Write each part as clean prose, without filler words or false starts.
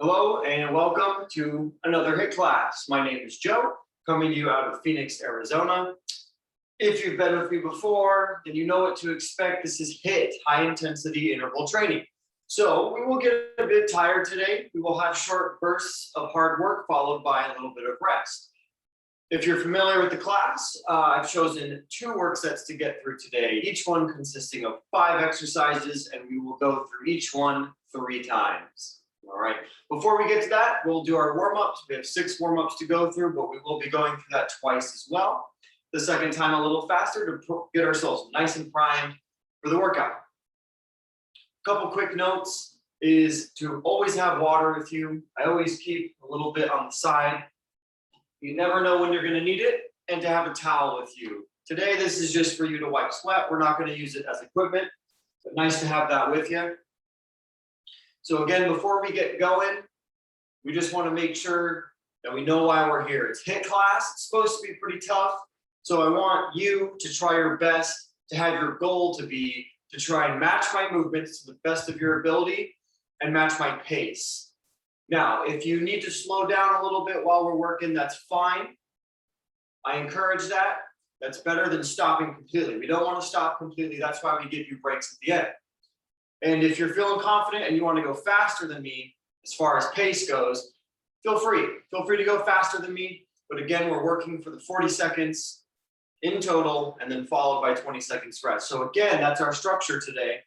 Hello and welcome to another HIIT class. My name is Joe, coming to you out of Phoenix, Arizona. If you've been with me before, then you know what to expect. This is HIIT, high intensity interval training. So we will get a bit tired today. We will have short bursts of hard work followed by a little bit of rest. If you're familiar with the class, I've chosen 2 work sets to get through today, each one consisting of 5 exercises, and we will go through each one 3 times. All right, before we get to that, we'll do our warm-ups. We have 6 warm-ups to go through, but we will be going through that twice as well. The second time a little faster to get ourselves nice and primed for the workout. A couple quick notes is to always have water with you. I always keep a little bit on the side. You never know when you're going to need it, and to have a towel with you. Today, this is just for you to wipe sweat. We're not going to use it as equipment, but nice to have that with you. So again, before we get going, we just want to make sure that we know why we're here. It's HIIT class. It's supposed to be pretty tough. So I want you to try your best to have your goal to be to try and match my movements to the best of your ability and match my pace. Now, if you need to slow down a little bit while we're working, that's fine. I encourage that. That's better than stopping completely. We don't want to stop completely. That's why we give you breaks at the end. And if you're feeling confident and you want to go faster than me as far as pace goes, feel free. Feel free to go faster than me. But again, we're working for the 40 seconds in total and then followed by 20 seconds rest. So again, that's our structure today.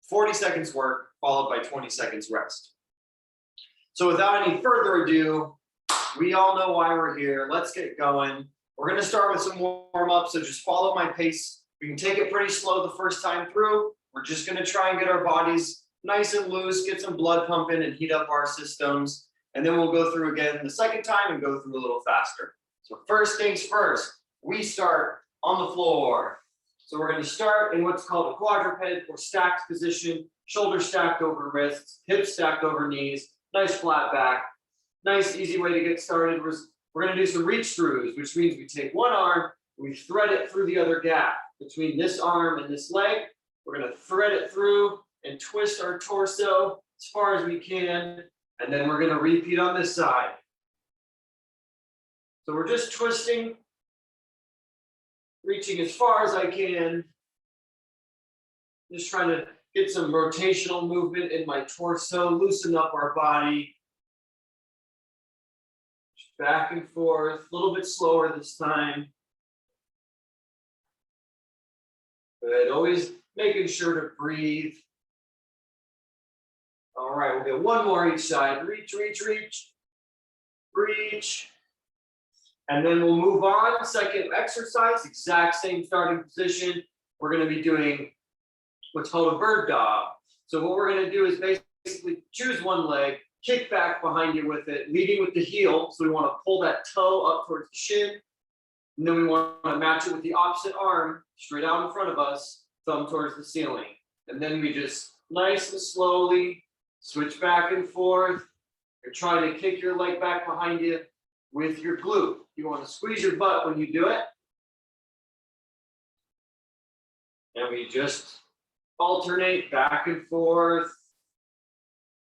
40 seconds work followed by 20 seconds rest. So without any further ado, we all know why we're here. Let's get going. We're going to start with some warm-ups, so just follow my pace. We can take it pretty slow the first time through. We're just going to try and get our bodies nice and loose, get some blood pumping and heat up our systems. And then we'll go through again the second time and go through a little faster. So first things first, we start on the floor. So we're going to start in what's called a quadruped or stacked position, shoulders stacked over wrists, hips stacked over knees, nice flat back. Nice, easy way to get started. We're going to do some reach throughs, which means we take one arm, we thread it through the other gap between this arm and this leg. We're going to thread it through and twist our torso as far as we can. And then we're going to repeat on this side. So we're just twisting, reaching as far as I can. Just trying to get some rotational movement in my torso, loosen up our body. Just back and forth, a little bit slower this time. Good, always making sure to breathe. All right, we'll get one more each side. Reach, reach, reach, reach. And then we'll move on. Second exercise, exact same starting position. We're going to be doing what's called a bird dog. So what we're going to do is basically choose one leg, kick back behind you with it, leading with the heel. So we want to pull that toe up towards the shin. And then we want to match it with the opposite arm straight out in front of us, thumb towards the ceiling. And then we just nice and slowly switch back and forth. You're trying to kick your leg back behind you with your glute. You want to squeeze your butt when you do it. And we just alternate back and forth.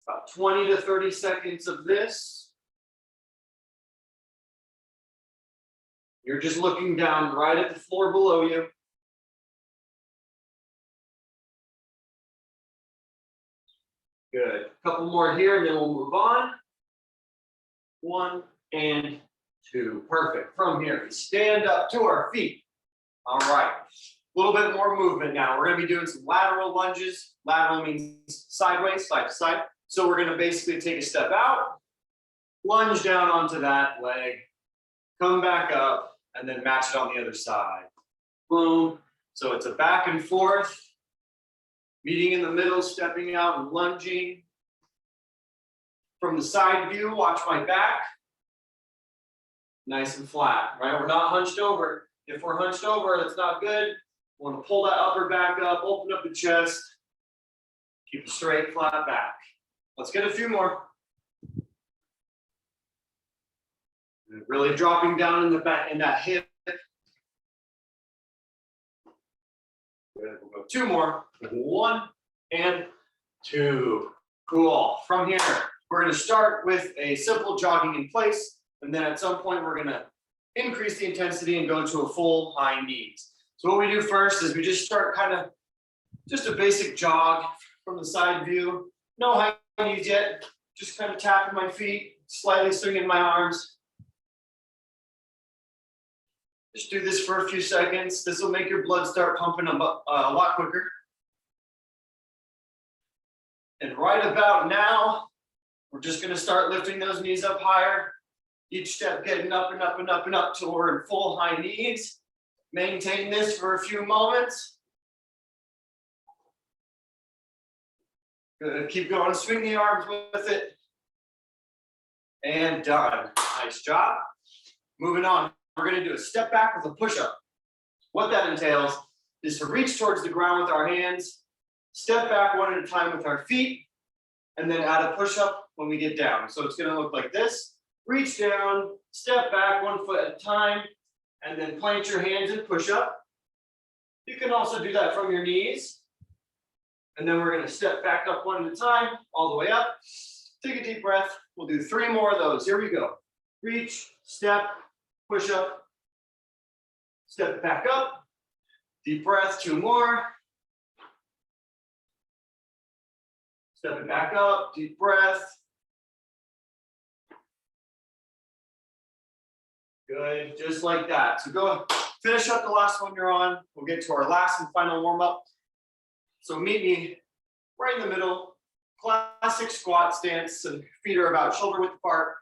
About 20 to 30 seconds of this. You're just looking down right at the floor below you. Good. A couple more here and then we'll move on. 1 and 2. Perfect. From here, we stand up to our feet. All right. A little bit more movement now. We're going to be doing some lateral lunges. Lateral means sideways, side to side. So we're going to basically take a step out, lunge down onto that leg, come back up, and then match it on the other side. Boom. So it's a back and forth, meeting in the middle, stepping out and lunging. From the side view, watch my back. Nice and flat, right? We're not hunched over. If we're hunched over, that's not good. We want to pull that upper back up, open up the chest, keep a straight, flat back. Let's get a few more. Really dropping down in the back, in that hip. Good. We'll go 2 more. 1 and 2. Cool. From here, We're going to start with a simple jogging in place, and then at some point we're going to increase the intensity and go to a full high knees. So what we do first is we just start kind of just a basic jog from the side view. No high knees yet, just kind of tapping my feet, slightly swinging my arms. Just do this for a few seconds. This will make your blood start pumping a lot quicker. And right about now, we're just going to start lifting those knees up higher. Each step getting up and up and up and up till we're in full high knees. Maintain this for a few moments. Good. Keep going. Swing the arms with it. And done. Nice job. Moving on. We're going to do a step back with a push-up. What that entails is to reach towards the ground with our hands, step back one at a time with our feet, and then add a push-up when we get down. So it's going to look like this. Reach down, step back 1 foot at a time, and then plant your hands and push up. You can also do that from your knees. And then we're going to step back up 1 at a time, all the way up. Take a deep breath. We'll do 3 more of those. Here we go. Reach, step, push up, step back up, deep breath, 2 more. Step it back up, deep breath. Good, just like that. So go finish up the last one you're on. We'll get to our last and final warm up. So meet me right in the middle, classic squat stance, and feet are about shoulder width apart.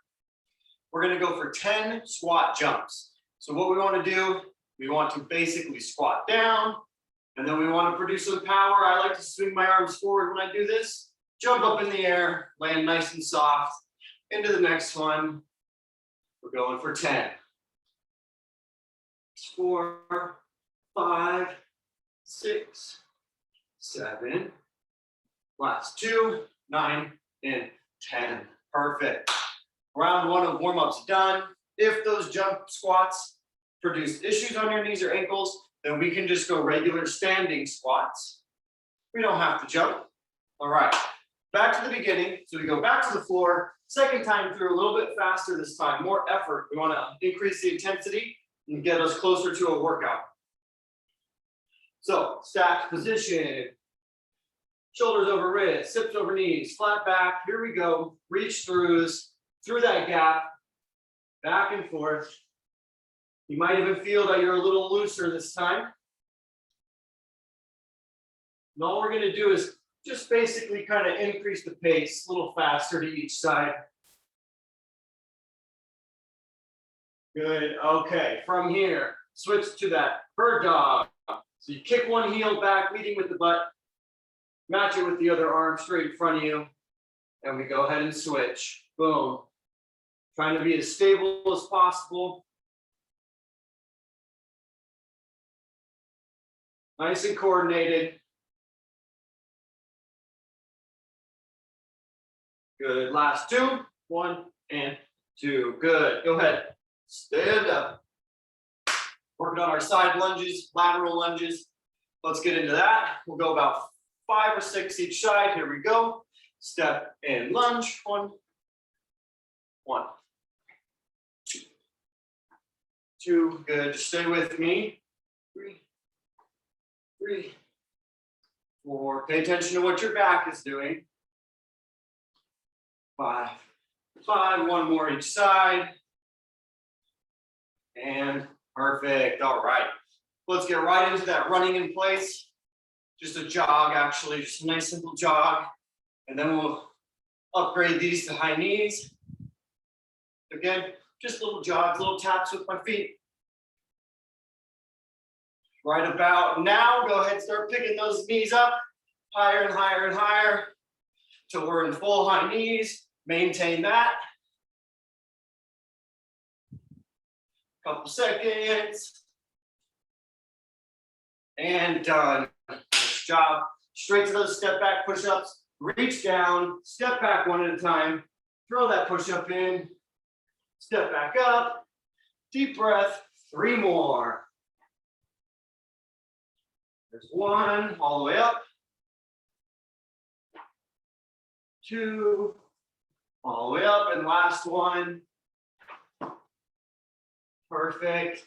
We're going to go for 10 squat jumps. So what we want to do, we want to basically squat down, and then we want to produce some power. I like to swing my arms forward when I do this. Jump up in the air, land nice and soft. Into the next one. We're going for 10. 4, 5, 6, 7. Last 2, 9, and 10. Perfect. Round 1 of warm-ups done. If those jump squats produce issues on your knees or ankles, then we can just go regular standing squats. We don't have to jump. All right, back to the beginning. So we go back to the floor. Second time through, a little bit faster this time, more effort. We want to increase the intensity and get us closer to a workout. So stacked position. Shoulders over wrists, hips over knees, flat back. Here we go. Reach through that gap, back and forth. You might even feel that you're a little looser this time. And all we're going to do is just basically kind of increase the pace a little faster to each side. Good. Okay. From here, switch to that bird dog. So you kick one heel back, leading with the butt. Match it with the other arm straight in front of you. And we go ahead and switch. Boom. Trying to be as stable as possible. Nice and coordinated. Good. Last 2. 1 and 2. Good. Go ahead. Stand up. Working on our side lunges, lateral lunges. Let's get into that. We'll go about 5 or 6 each side. Here we go. Step and lunge. 1, 2, 2. Good. Just stay with me. 3, 4. Pay attention to what your back is doing. 5. 1 more each side. And perfect. All right. Let's get right into that running in place. Just a jog, actually, just a nice simple jog. And then we'll upgrade these to high knees. Again, just little jogs, little taps with my feet. Right about now, go ahead and start picking those knees up higher and higher and higher till we're in full high knees. Maintain that. Couple seconds. And done. Nice job. Straight to those step back push-ups. Reach down, step back 1 at a time. Throw that push-up in. Step back up. Deep breath. 3 more. There's 1, all the way up. 2, All the way up, and last one. Perfect.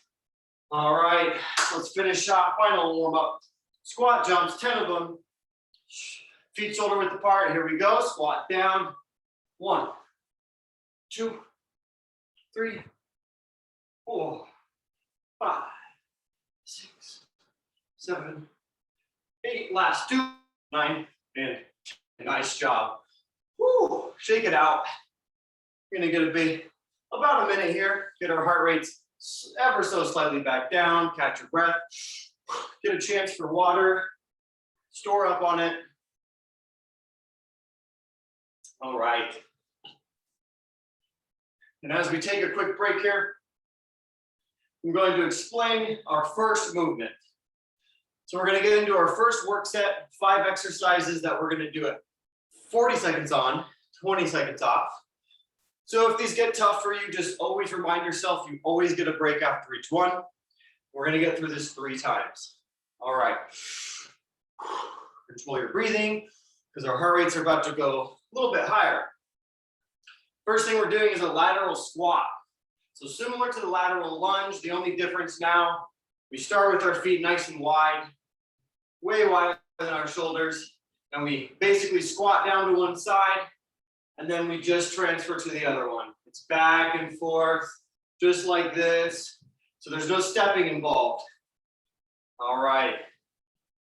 All right, let's finish off. Final warm up. Squat jumps, 10 of them. Feet shoulder width apart. Here we go. Squat down. 1, 2, 3, 4, 5, 6, 7, 8. Last 2, 9, and 10. Nice job. Woo, shake it out. We're gonna get about a minute here. Get our heart rates ever so slightly back down. Catch your breath. Get a chance for water. Store up on it. All right. And as we take a quick break here, I'm going to explain our first movement. So we're going to get into our first work set, 5 exercises that we're going to do it 40 seconds on, 20 seconds off. So if these get tough for you, just always remind yourself you always get a break after each one. We're going to get through this 3 times. All right. Control your breathing because our heart rates are about to go a little bit higher. First thing we're doing is a lateral squat. So similar to the lateral lunge, the only difference now, we start with our feet nice and wide, way wider than our shoulders, and we basically squat down to one side, and then we just transfer to the other one. It's back and forth, just like this. So there's no stepping involved. All right.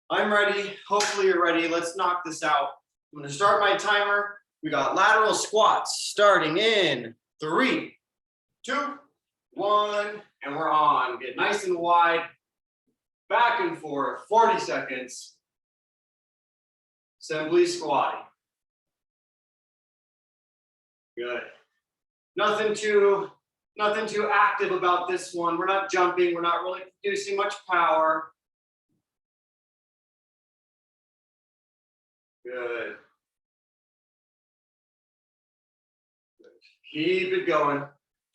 I'm ready. Hopefully you're ready. Let's knock this out. I'm going to start my timer. We got lateral squats starting in 3, 2, 1, and we're on. Get nice and wide. Back and forth, 40 seconds. Simply squatting. Good. Nothing too active about this one. We're not jumping. We're not really producing much power. Good. Keep it going.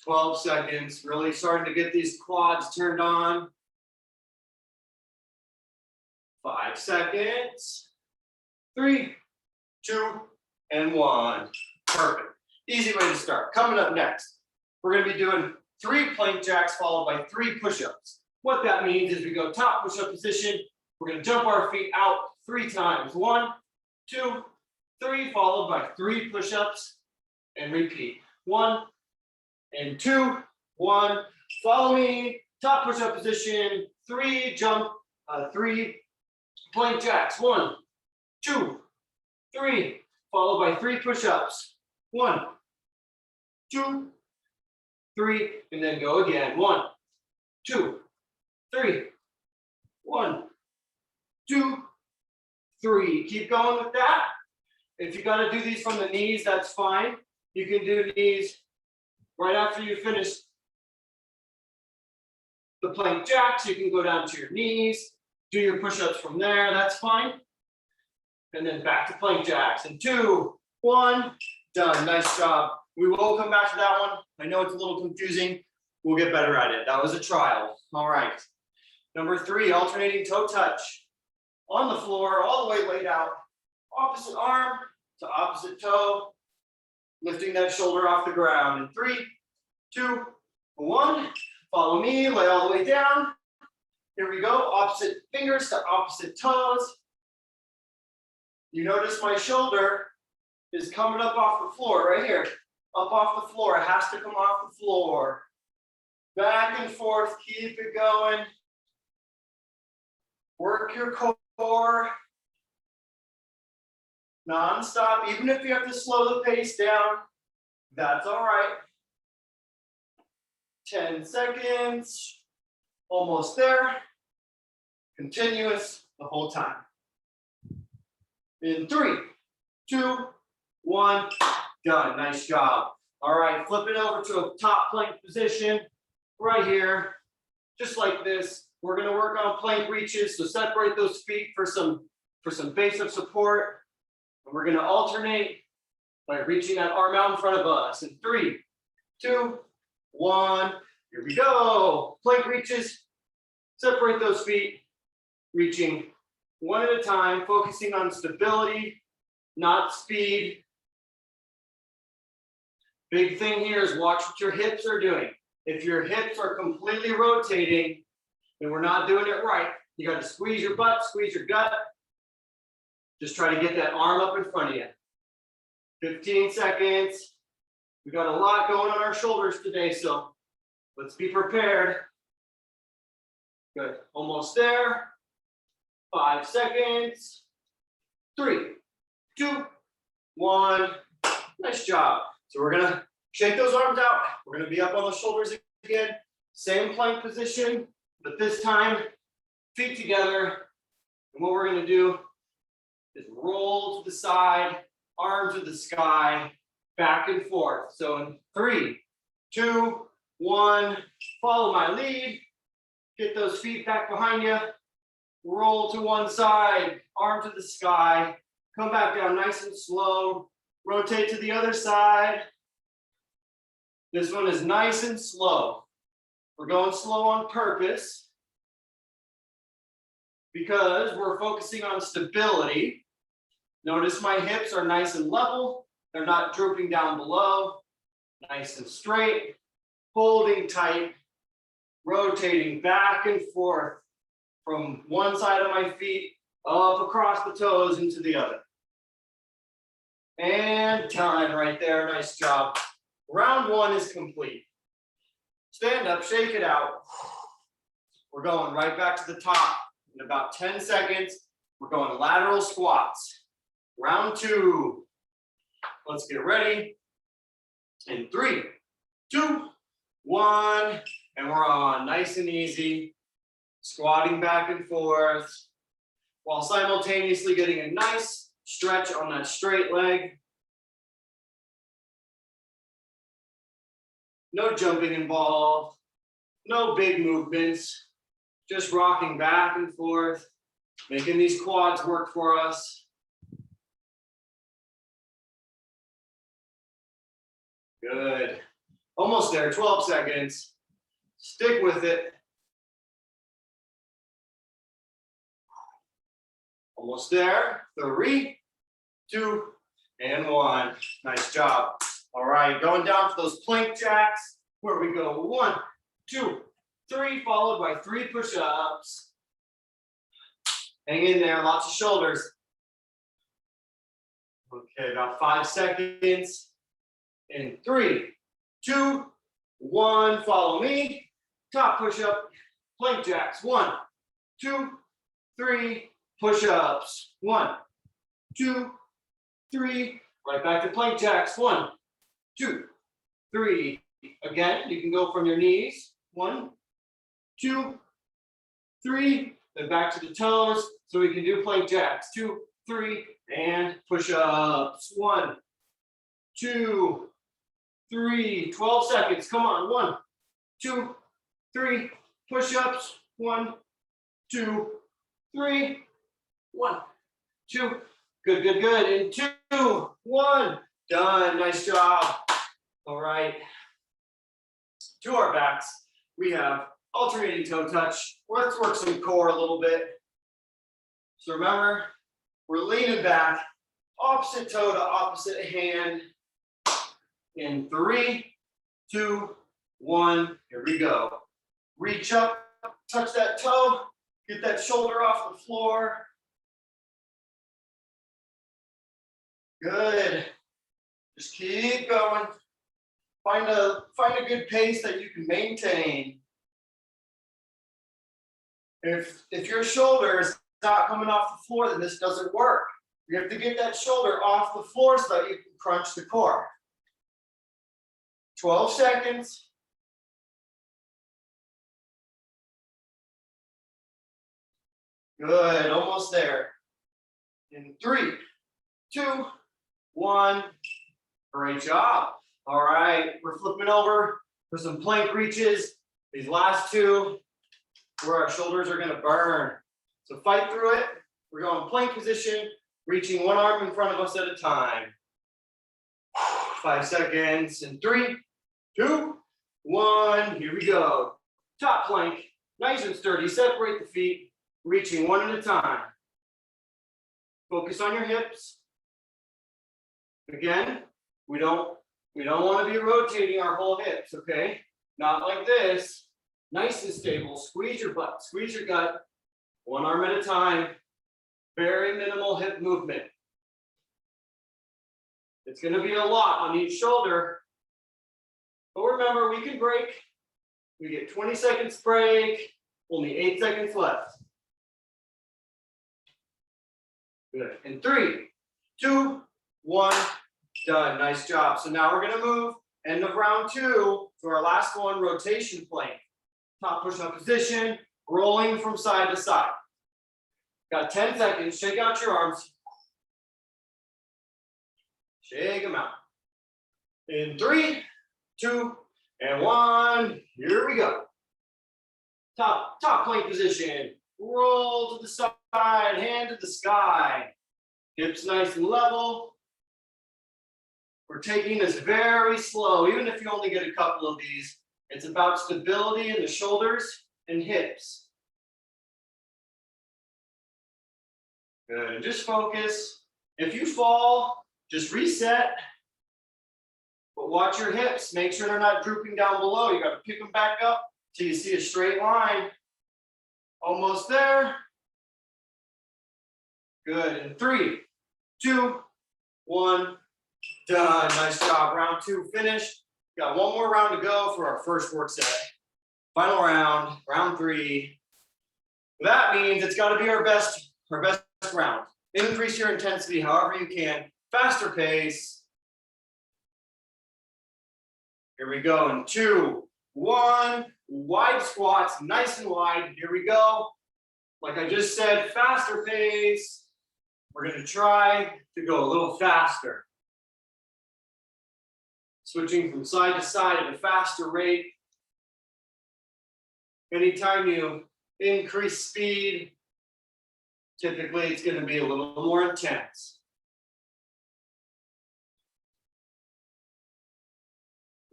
12 seconds. Really starting to get these quads turned on. 5 seconds. 3, 2, and 1. Perfect. Easy way to start. Coming up next, we're going to be doing 3 plank jacks followed by 3 push-ups. What that means is we go top push-up position. We're going to jump our feet out 3 times. 1, 2, 3, followed by 3 push-ups, and repeat. 1 and 2, 1. Follow me. Top push-up position. 3 jump. 3 plank jacks. 1, 2, 3. Followed by 3 push-ups. 1, 2, 3, and then go again. 1, 2, 3. 1, 2, 3. Keep going with that. If you got to do these from the knees, that's fine. You can do these right after you finish the plank jacks. You can go down to your knees, do your push-ups from there. That's fine. And then back to plank jacks. And 2, 1, done. Nice job. We will come back to that one. I know it's a little confusing. We'll get better at it. That was a trial. All right. Number 3, alternating toe touch. On the floor, all the way laid out. Opposite arm to opposite toe. Lifting that shoulder off the ground. In 3, 2, 1. Follow me. Lay all the way down. Here we go. Opposite fingers to opposite toes. You notice my shoulder is coming up off the floor right here. Up off the floor. It has to come off the floor. Back and forth. Keep it going. Work your core. Non-stop. Even if you have to slow the pace down, that's all right. 10 seconds. Almost there. Continuous the whole time. In 3, 2, 1, done. Nice job. All right, flip it over to a top plank position right here, just like this. We're going to work on plank reaches, so separate those feet for some base of support. And we're going to alternate by reaching that arm out in front of us. In 3, 2, 1, here we go. Plank reaches, separate those feet, reaching one at a time, focusing on stability, not speed. Big thing here is watch what your hips are doing. If your hips are completely rotating, then we're not doing it right. You got to squeeze your butt, squeeze your gut. Just try to get that arm up in front of you. 15 seconds. We got a lot going on our shoulders today, so let's be prepared. Good. Almost there. 5 seconds. 3, 2, 1. Nice job. So we're gonna shake those arms out. We're gonna be up on the shoulders again. Same plank position, but this time, feet together. And what we're gonna do is roll to the side, arms to the sky, back and forth. So in 3, 2, 1, follow my lead. Get those feet back behind you. Roll to one side, arm to the sky. Come back down nice and slow. Rotate to the other side. This one is nice and slow. We're going slow on purpose because we're focusing on stability. Notice my hips are nice and level. They're not drooping down below. Nice and straight. Holding tight. Rotating back and forth from one side of my feet up across the toes into the other. And time right there. Nice job. Round 1 is complete. Stand up, shake it out. We're going right back to the top. In about 10 seconds, we're going lateral squats. Round 2. Let's get ready. In 3, 2, 1. And we're on. Nice and easy. Squatting back and forth while simultaneously getting a nice stretch on that straight leg. No jumping involved. No big movements. Just rocking back and forth, making these quads work for us. Good. Almost there. 12 seconds. Stick with it. Almost there. 3, 2, and 1. Nice job. All right, going down to those plank jacks where we go 1, 2, 3, followed by 3 push-ups. Hang in there, lots of shoulders. Okay, about 5 seconds. In 3, 2, 1, follow me. Top push-up, plank jacks. 1, 2, 3. Push-ups. 1, 2, 3. Right back to plank jacks. 1, 2, 3. Again, you can go from your knees. 1, 2, 3. Then back to the toes. So we can do plank jacks. 2, 3, and push-ups. 1, 2, 3. 12 seconds. Come on. 1, 2, 3. Push-ups. 1, 2, 3. 1, 2. Good, good, good. And 2, 1. Done. Nice job. All right. To our backs, we have alternating toe touch. Let's work some core a little bit. So remember, we're leaning back, opposite toe to opposite hand. In 3, 2, 1. Here we go. Reach up, touch that toe, get that shoulder off the floor. Good. Just keep going. Find a good pace that you can maintain. If your shoulder is not coming off the floor, then this doesn't work. You have to get that shoulder off the floor so that you can crunch the core. 12 seconds. Good, almost there. In 3, 2, 1. Great job. All right, we're flipping over for some plank reaches. These last 2, where our shoulders are gonna burn. So fight through it. We're going plank position, reaching one arm in front of us at a time. 5 seconds. In 3, 2, 1. Here we go. Top plank, nice and sturdy. Separate the feet, reaching one at a time. Focus on your hips. Again, we don't We don't want to be rotating our whole hips, okay? Not like this. Nice and stable. Squeeze your butt, squeeze your gut. One arm at a time. Very minimal hip movement. It's going to be a lot on each shoulder. But remember, we can break. We get 20 seconds break. Only 8 seconds left. Good. In 3, 2, 1. Done. Nice job. So now we're going to move end of round 2 to our last one, rotation plank. Top push-up position, rolling from side to side. Got 10 seconds. Shake out your arms. Shake them out. In 3, 2, and 1. Here we go. Top plank position. Roll to the side, hand to the sky. Hips nice and level. We're taking this very slow. Even if you only get a couple of these, it's about stability in the shoulders and hips. Good. Just focus. If you fall, just reset. But watch your hips. Make sure they're not drooping down below. You got to pick them back up till you see a straight line. Almost there. Good. In 3, 2, 1. Done. Nice job. Round 2 finished. Got one more round to go for our first work set. Final round, round 3. That means it's got to be our best round. Increase your intensity however you can. Faster pace. Here we go in 2, 1. Wide squats, nice and wide. Here we go. Like I just said, faster pace. We're going to try to go a little faster. Switching from side to side at a faster rate. Anytime you increase speed, typically it's going to be a little more intense.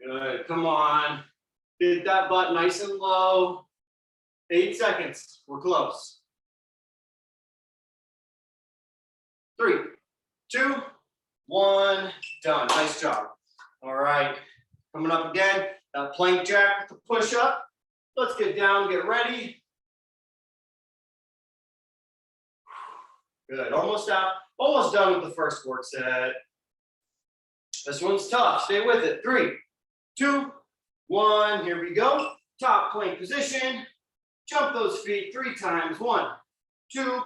Good, come on. Get that butt nice and low. 8 seconds, we're close. 3, 2, 1, done. Nice job. All right, coming up again, that plank jack with the push up. Let's get down, get ready. Good, almost done with the first work set. This one's tough, stay with it. 3, 2, 1, here we go. Top plank position. Jump those feet 3 times. 1, 2,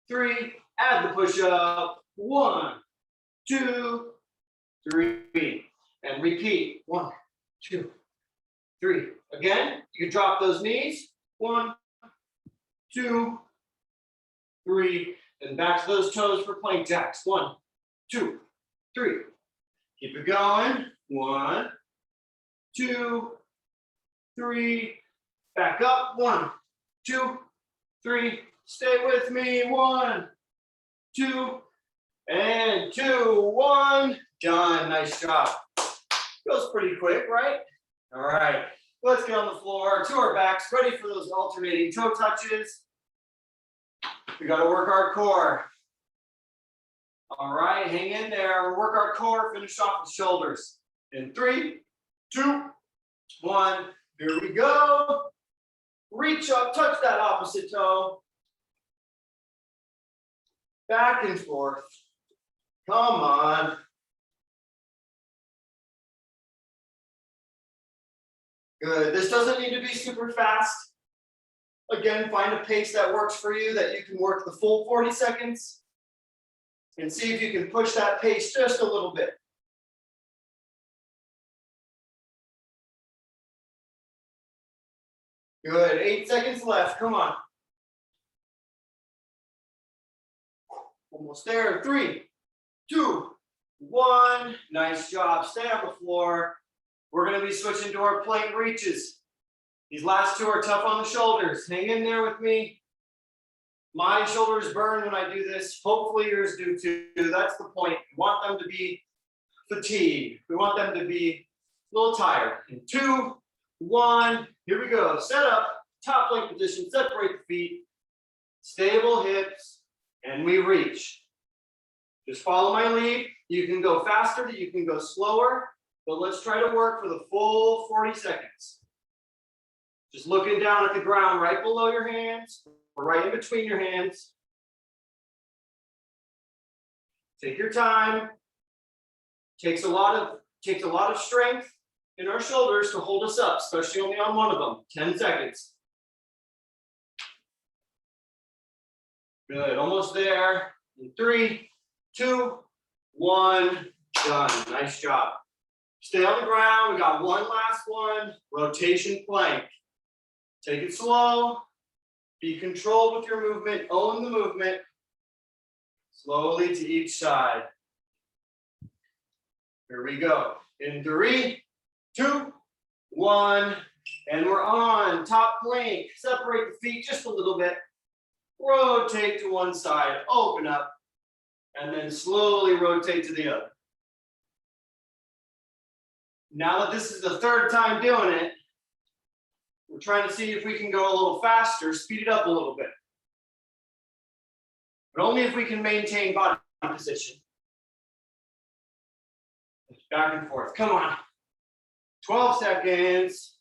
3, add the push up. 1, 2, 3. And repeat. 1, 2, 3. Again, you can drop those knees. 1, 2, 3. And back to those toes for plank jacks. 1, 2, 3. Keep it going. 1, 2, 3. Back up. 1, 2, 3. Stay with me. 1, 2, and 2, 1. Done. Nice job. Goes pretty quick, right? All right. Let's get on the floor to our backs, ready for those alternating toe touches. We got to work our core. All right, hang in there. Work our core, finish off the shoulders. In 3, 2, 1. Here we go. Reach up, touch that opposite toe. Back and forth. Come on. Good. This doesn't need to be super fast. Again, find a pace that works for you, that you can work the full 40 seconds. And see if you can push that pace just a little bit. Good. 8 seconds left. Come on. Almost there. 3, 2, 1. Nice job. Stay on the floor. We're going to be switching to our plank reaches. These last 2 are tough on the shoulders. Hang in there with me. My shoulders burn when I do this. Hopefully yours do too. That's the point. We want them to be fatigued. We want them to be a little tired. In 2, 1, here we go. Set up, top plank position, separate the feet, stable hips, and we reach. Just follow my lead. You can go faster, you can go slower. but let's try to work for the full 40 seconds. Just looking down at the ground right below your hands, or right in between your hands. Take your time. Takes a lot of strength in our shoulders to hold us up, especially only on one of them. 10 seconds. Good, almost there. In 3, 2, 1, done. Nice job. Stay on the ground. We got one last one. Rotation plank. Take it slow. Be controlled with your movement. Own the movement. Slowly to each side. Here we go. In 3, 2, 1, and we're on. Top plank. Separate the feet just a little bit. Rotate to one side. Open up. And then slowly rotate to the other. Now that this is the third time doing it, we're trying to see if we can go a little faster, speed it up a little bit. But only if we can maintain body position. Back and forth. Come on. 12 seconds.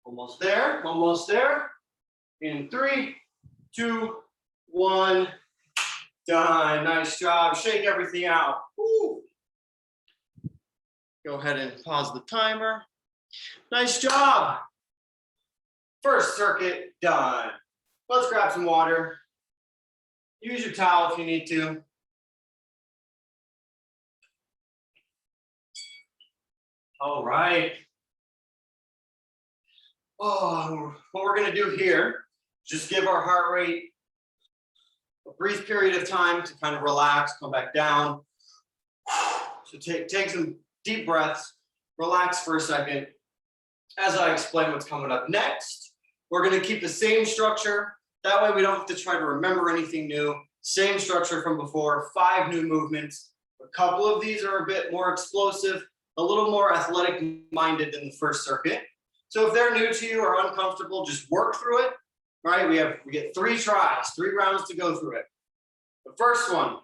Almost there. Almost there. In 3, 2, 1. Done. Nice job. Shake everything out. Woo. Go ahead and pause the timer. Nice job. First circuit done. Let's grab some water. Use your towel if you need to. All right. Oh, what we're going to do here is just give our heart rate a brief period of time to kind of relax, come back down. So take some deep breaths, relax for a second. As I explain what's coming up next, we're going to keep the same structure. That way we don't have to try to remember anything new. Same structure from before, 5 new movements. A couple of these are a bit more explosive, a little more athletic minded than the first circuit. So if they're new to you or uncomfortable, just work through it, right? We get 3 tries, 3 rounds to go through it. The first one,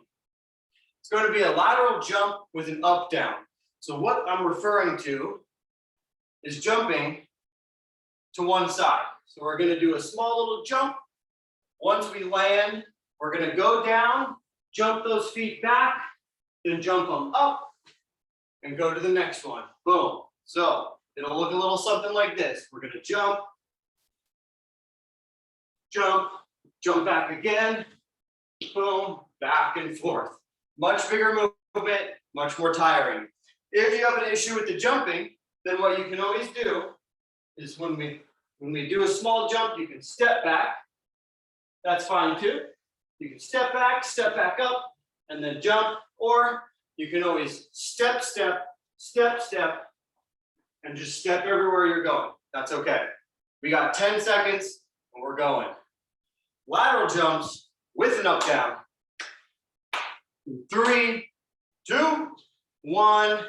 it's going to be a lateral jump with an up down. So what I'm referring to is jumping to one side. So we're going to do a small little jump. Once we land, we're going to go down, jump those feet back, then jump them up, and go to the next one. Boom. So it'll look a little something like this. We're going to jump, jump, jump back again, boom, back and forth. Much bigger movement, much more tiring. If you have an issue with the jumping, then what you can always do is when we do a small jump, you can step back. That's fine too. You can step back up, and then jump, or you can always step, step, step, step, and just step everywhere you're going. That's okay. We got 10 seconds, and we're going. Lateral jumps with an up down. 3, 2, 1,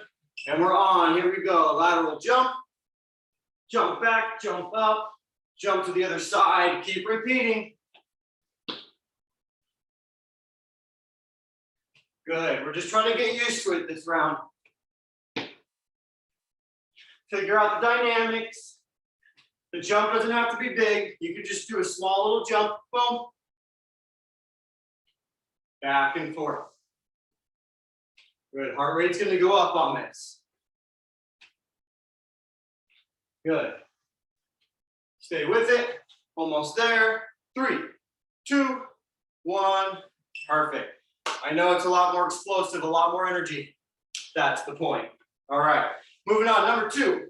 and we're on. Here we go. Lateral jump, jump back, jump up, jump to the other side. Keep repeating. Good. We're just trying to get used to it this round. Figure out the dynamics. The jump doesn't have to be big. You can just do a small little jump. Boom. Back and forth. Good. Heart rate's going to go up on this. Good. Stay with it. Almost there. 3, 2, 1. Perfect. I know it's a lot more explosive, a lot more energy. That's the point. All right. Moving on. Number 2.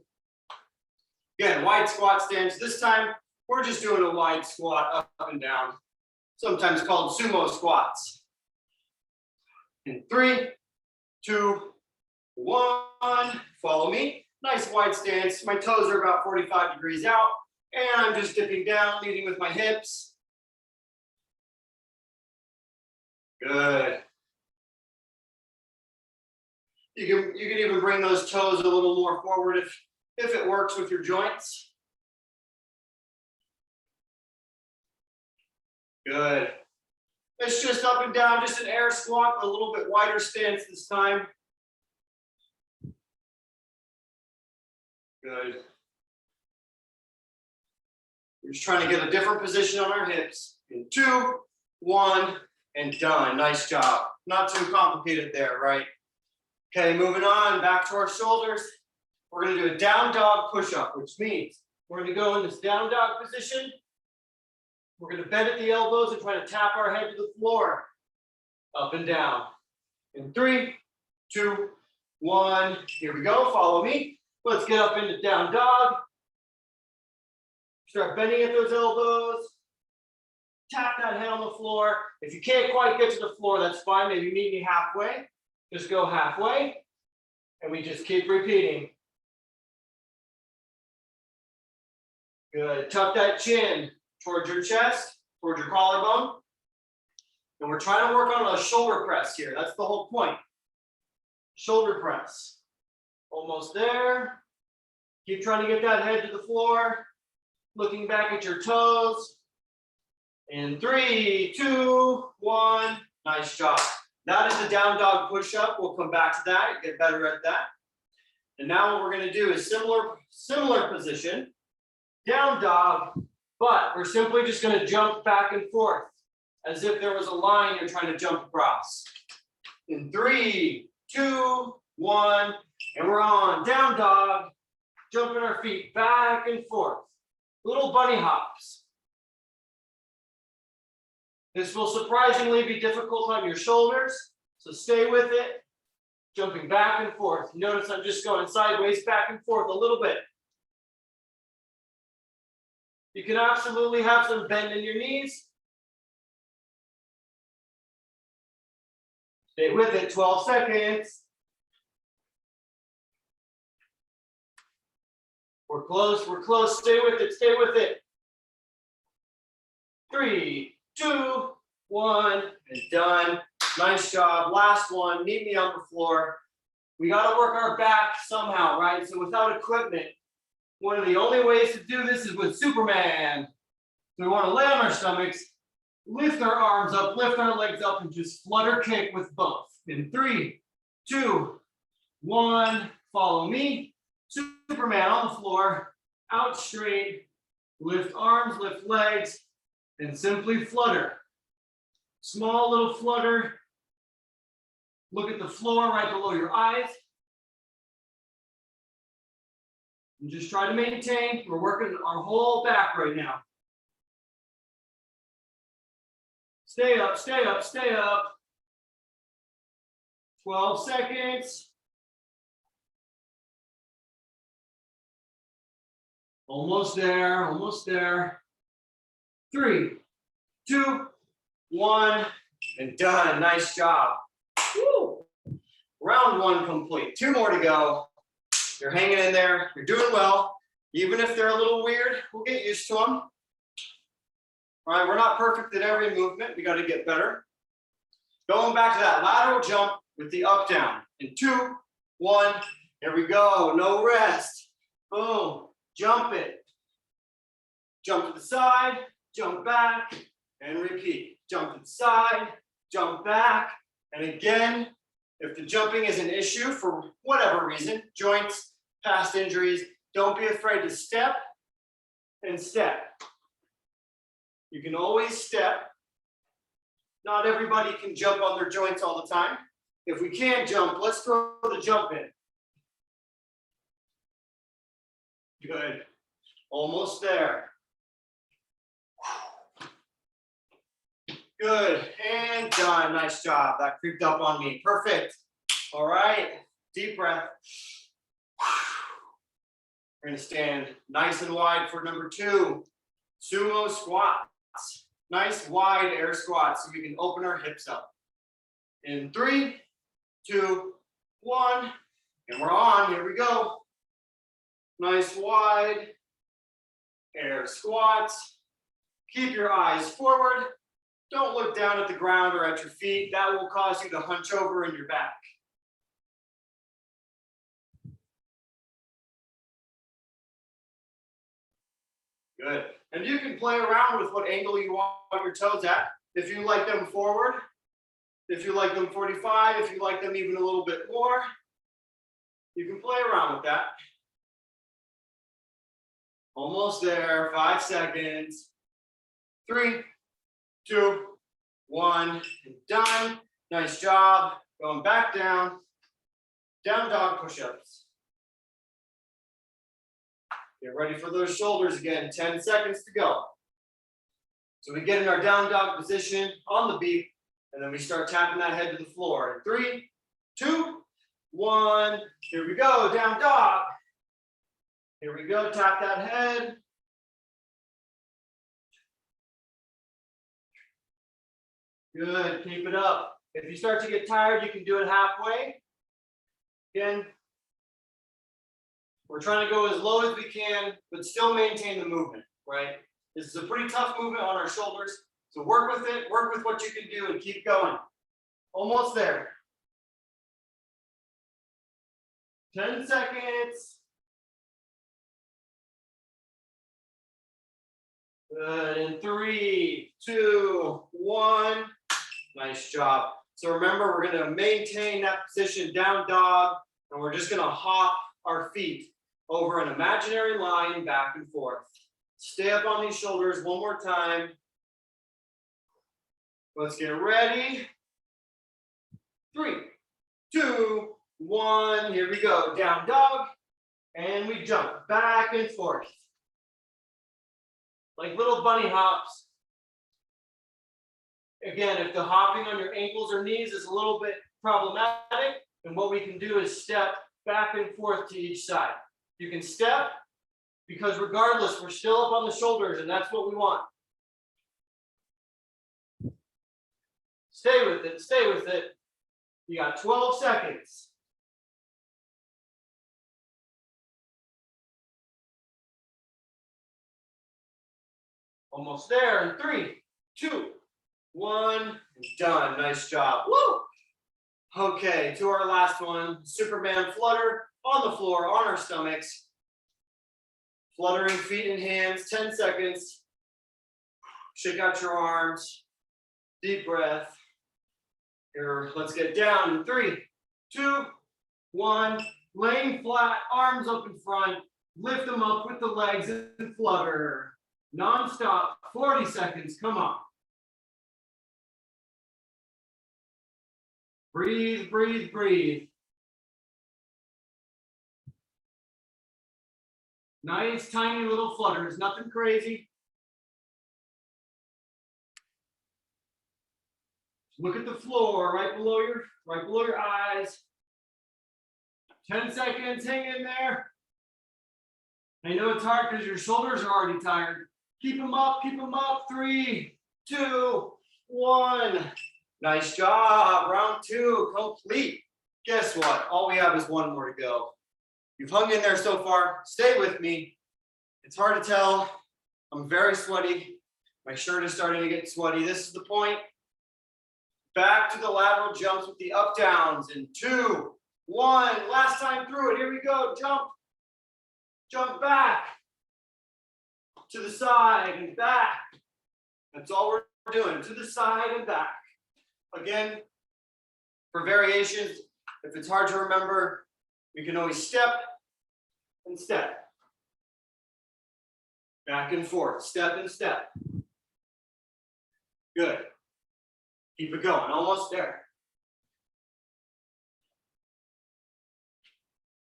Again, wide squat stance. This time, we're just doing a wide squat up and down, sometimes called sumo squats. In 3, 2, 1. Follow me. Nice wide stance. My toes are about 45 degrees out, and I'm just dipping down, leading with my hips. Good. You can even bring those toes a little more forward if it works with your joints. Good. It's just up and down, just an air squat, but a little bit wider stance this time. Good. We're just trying to get a different position on our hips. In 2, 1, and done. Nice job. Not too complicated there, right? Okay, moving on, back to our shoulders. We're gonna do a down dog push-up, which means we're gonna go in this down dog position. We're gonna bend at the elbows and try to tap our head to the floor. Up and down. In 3, 2, 1. Here we go, follow me. Let's get up into down dog. Start bending at those elbows. Tap that head on the floor. If you can't quite get to the floor, that's fine. Maybe meet me halfway. Just go halfway. And we just keep repeating. Good. Tuck that chin towards your chest, towards your collarbone. And we're trying to work on a shoulder press here. That's the whole point. Shoulder press. Almost there. Keep trying to get that head to the floor. Looking back at your toes. In 3, 2, 1. Nice job. That is the down dog push-up. We'll come back to that, get better at that. And now what we're going to do is similar position, down dog, but we're simply just going to jump back and forth as if there was a line you're trying to jump across. In 3, 2, 1, and we're on down dog, jumping our feet back and forth. Little bunny hops. This will surprisingly be difficult on your shoulders, so stay with it. Jumping back and forth. Notice I'm just going sideways, back and forth a little bit. You can absolutely have some bend in your knees. Stay with it, 12 seconds. We're close, stay with it. 3, 2, 1, and done. Nice job. Last one, meet me on the floor. We got to work our back somehow, right? So without equipment, one of the only ways to do this is with Superman. So we want to lay on our stomachs, lift our arms up, lift our legs up, and just flutter kick with both. In 3, 2, 1, follow me. Superman on the floor, out straight, lift arms, lift legs, and simply flutter. Small little flutter. Look at the floor right below your eyes. And just try to maintain. We're working our whole back right now. Stay up, stay up, stay up. 12 seconds. Almost there, almost there. 3, 2, 1, and done. Nice job. Woo. Round 1 complete. 2 more to go. You're hanging in there. You're doing well. Even if they're a little weird, we'll get used to them. All right, we're not perfect at every movement. We got to get better. Going back to that lateral jump with the up down. In 2, 1, here we go. No rest. Boom. Jump it. Jump to the side, jump back, and repeat. Jump to the side, jump back, and again, if the jumping is an issue for whatever reason, joints, past injuries, don't be afraid to step and step. You can always step. Not everybody can jump on their joints all the time. If we can't jump, let's throw the jump in. Good. Almost there. Good. And done. Nice job. That creeped up on me. Perfect. All right. Deep breath. We're going to stand nice and wide for number 2. Sumo squats. Nice wide air squats so we can open our hips up. In 3, 2, 1. And we're on. Here we go. Nice wide air squats. Keep your eyes forward. Don't look down at the ground or at your feet. That will cause you to hunch over in your back. Good. And you can play around with what angle you want your toes at. If you like them forward, if you like them 45, if you like them even a little bit more, you can play around with that. Almost there, 5 seconds. 3, 2, 1, and done. Nice job. Going back down. Down dog push-ups. Get ready for those shoulders again. 10 seconds to go. So we get in our down dog position on the beat, and then we start tapping that head to the floor. 3, 2, 1. Here we go. Down dog. Here we go. Tap that head. Good. Keep it up. If you start to get tired, you can do it halfway. Again, we're trying to go as low as we can, but still maintain the movement, right? This is a pretty tough movement on our shoulders. So work with it, work with what you can do, and keep going. Almost there. 10 seconds. Good. In 3, 2, 1. Nice job. So remember, we're going to maintain that position, down dog, and we're just going to hop our feet over an imaginary line back and forth. Stay up on these shoulders one more time. Let's get ready. 3, 2, 1. Here we go. Down dog. And we jump back and forth. Like little bunny hops. Again, if the hopping on your ankles or knees is a little bit problematic, then what we can do is step back and forth to each side. You can step because regardless, we're still up on the shoulders, and that's what we want. Stay with it, stay with it. You got 12 seconds. Almost there in 3, 2, 1, done. Nice job. Woo! Okay, to our last one, Superman flutter on the floor, on our stomachs. Fluttering feet and hands, 10 seconds. Shake out your arms. Deep breath. Here, let's get down in 3, 2, 1. Laying flat, arms up in front. Lift them up with the legs and flutter. Non-stop, 40 seconds, come on. Breathe, breathe, breathe. Nice, tiny little flutters, nothing crazy. Look at the floor, right below your eyes. 10 seconds, hang in there. I know it's hard because your shoulders are already tired. Keep them up, 3, 2, 1. Nice job, round 2, complete. Guess what? All we have is one more to go. You've hung in there so far. Stay with me. It's hard to tell. I'm very sweaty. My shirt is starting to get sweaty. This is the point. Back to the lateral jumps with the up downs in 2, 1. Last time through it. Here we go. Jump. Jump back. To the side and back. That's all we're doing. To the side and back. Again, for variations, if it's hard to remember, we can always step and step. Back and forth, step and step. Good. Keep it going, almost there.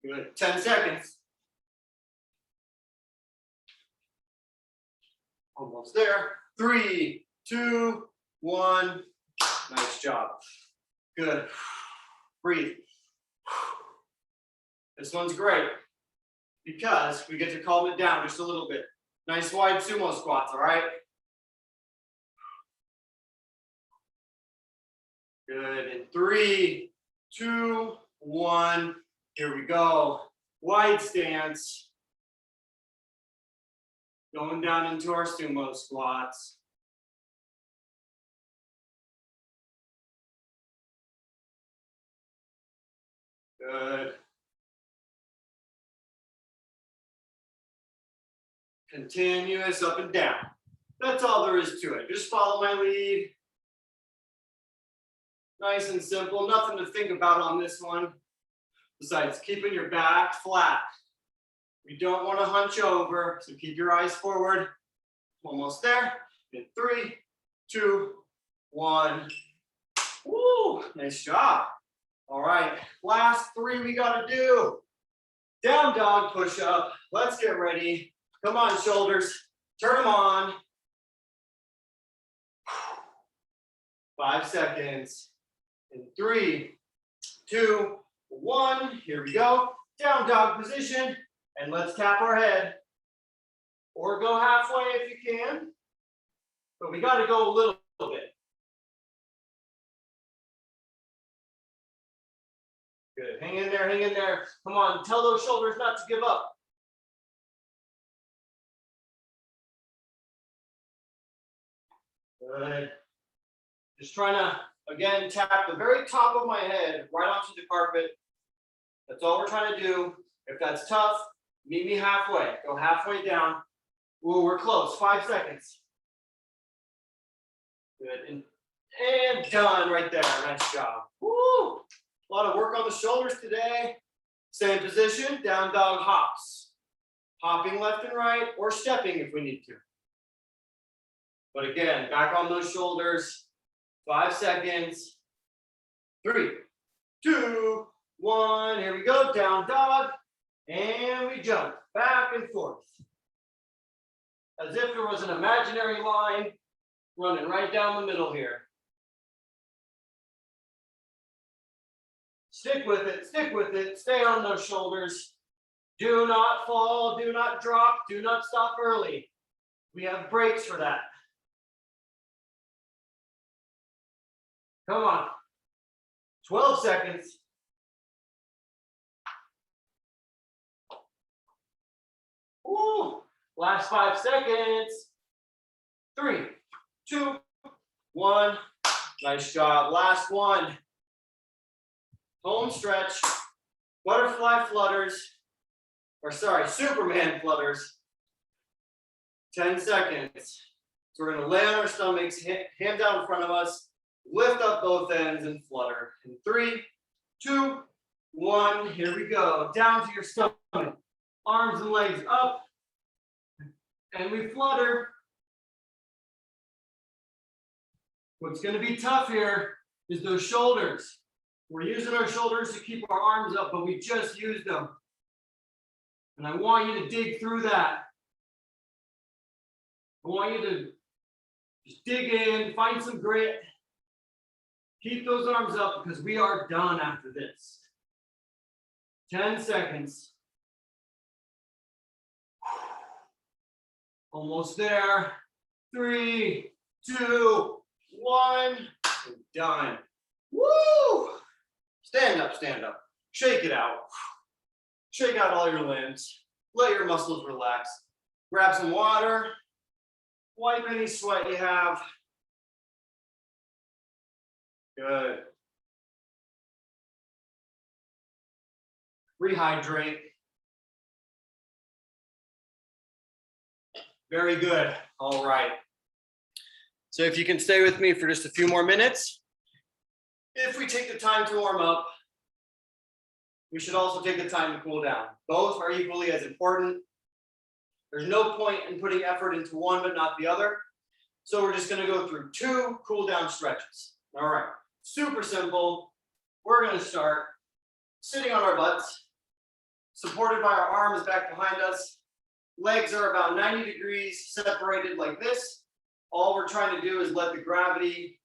Good, 10 seconds. Almost there. 3, 2, 1. Nice job. Good. Breathe. This one's great because we get to calm it down just a little bit. Nice wide sumo squats, all right? Good. In 3, 2, 1. Here we go. Wide stance. Going down into our sumo squats. Good. Continuous up and down. That's all there is to it. Just follow my lead. Nice and simple, nothing to think about on this one. Besides keeping your back flat. We don't want to hunch over, so keep your eyes forward. Almost there. In 3, 2, 1. Woo, nice job. All right, last 3 we got to do. Down dog push up. Let's get ready. Come on, shoulders. Turn them on. 5 seconds. In 3, 2, 1. Here we go. Down dog position. And let's tap our head. Or go halfway if you can. But we got to go a little bit. Good. Hang in there, hang in there. Come on, tell those shoulders not to give up. Good. Just trying to, again, tap the very top of my head right onto the carpet. That's all we're trying to do. If that's tough, meet me halfway. Go halfway down. Ooh, we're close. 5 seconds. Good. And done right there. Nice job. Woo! A lot of work on the shoulders today. Same position, down dog hops. Hopping left and right or stepping if we need to. But again, back on those shoulders. 5 seconds. 3, 2, 1. Here we go. Down dog. And we jump back and forth. As if there was an imaginary line running right down the middle here. Stick with it, stay on those shoulders. Do not fall, do not drop, do not stop early. We have breaks for that. Come on. 12 seconds. Woo. Last 5 seconds. 3, 2, 1. Nice job. Last one. Home stretch. Butterfly flutters. Or sorry, Superman flutters. 10 seconds. So we're going to lay on our stomachs, hand down in front of us, lift up both ends and flutter. In 3, 2, 1. Here we go. Down to your stomach. Arms and legs up. And we flutter. What's going to be tough here is those shoulders. We're using our shoulders to keep our arms up, but we just used them. And I want you to dig through that. I want you to just dig in, find some grit. Keep those arms up because we are done after this. 10 seconds. Almost there. 3, 2, 1. Done. Woo! Stand up, stand up. Shake it out. Shake out all your limbs. Let your muscles relax. Grab some water. Wipe any sweat you have. Good. Rehydrate. Very good. All right. So if you can stay with me for just a few more minutes. If we take the time to warm up, we should also take the time to cool down. Both are equally as important. There's no point in putting effort into one but not the other. So we're just going to go through 2 cool down stretches. All right. Super simple. We're going to start sitting on our butts, supported by our arms back behind us. Legs are about 90 degrees separated like this. All we're trying to do is let the gravity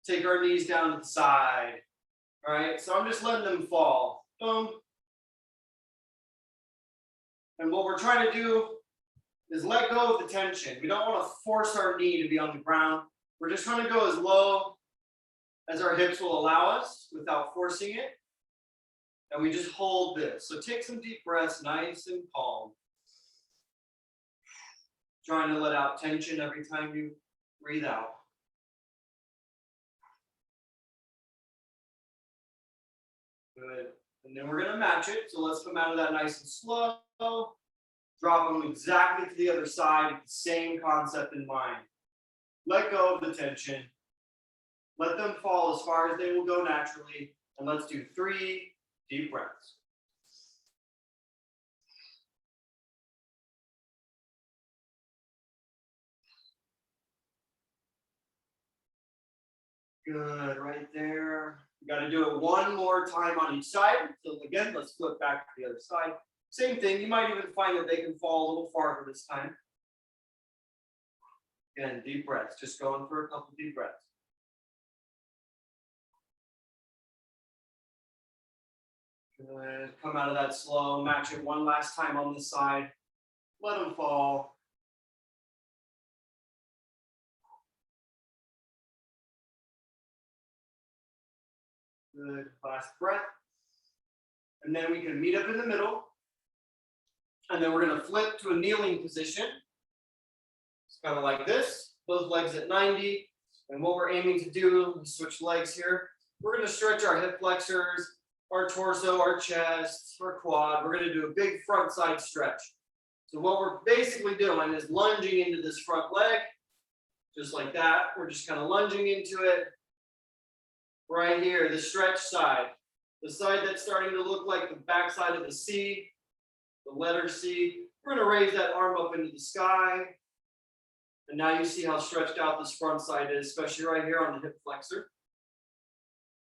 take our knees down to the side. All right, so I'm just letting them fall. Boom. And what we're trying to do is let go of the tension. We don't want to force our knee to be on the ground. We're just trying to go as low as our hips will allow us without forcing it. And we just hold this. So take some deep breaths, nice and calm. Trying to let out tension every time you breathe out. Good. And then we're going to match it. So let's come out of that nice and slow. Drop them exactly to the other side. Same concept in mind. Let go of the tension. Let them fall as far as they will go naturally. And let's do 3 deep breaths. Good, right there. You got to do it one more time on each side. So again, let's flip back to the other side. Same thing. You might even find that they can fall a little farther this time. Again, deep breaths. Just going for a couple deep breaths. Good. Come out of that slow. Match it one last time on this side. Let them fall. Good. Last breath. And then we can meet up in the middle. And then we're going to flip to a kneeling position. It's kind of like this. Both legs at 90. And what we're aiming to do, switch legs here. We're going to stretch our hip flexors, our torso, our chest, our quad. We're going to do a big front side stretch. So what we're basically doing is lunging into this front leg, just like that. We're just kind of lunging into it. Right here, the stretch side. The side that's starting to look like the back side of the C, the letter C. We're going to raise that arm up into the sky. And now you see how stretched out this front side is, especially right here on the hip flexor.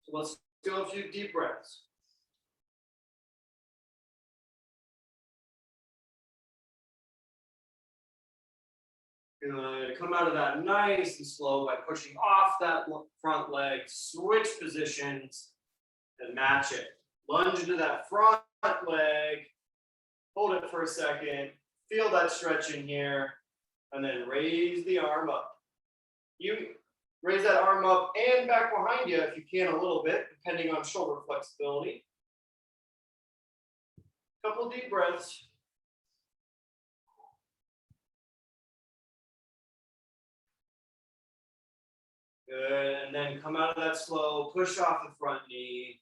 So let's do a few deep breaths. Good. Come out of that nice and slow by pushing off that front leg, switch positions, and match it. Lunge into that front leg, hold it for a second, feel that stretch in here, and then raise the arm up. You raise that arm up and back behind you if you can a little bit, depending on shoulder flexibility. Couple deep breaths. Good, and then come out of that slow, push off the front knee.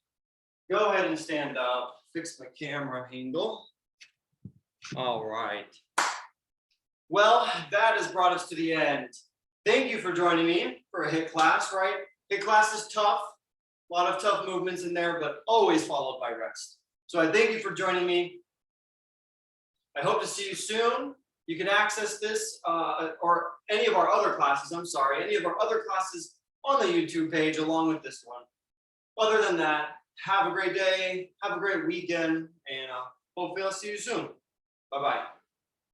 Go ahead and stand up, fix my camera angle. All right. Well, that has brought us to the end. Thank you for joining me for a HIIT class, right? HIIT class is tough, a lot of tough movements in there, but always followed by rest. So I thank you for joining me. I hope to see you soon. You can access this or any of our other classes, any of our other classes on the YouTube page along with this one. Other than that, have a great day, have a great weekend, and hopefully I'll see you soon. Bye-bye.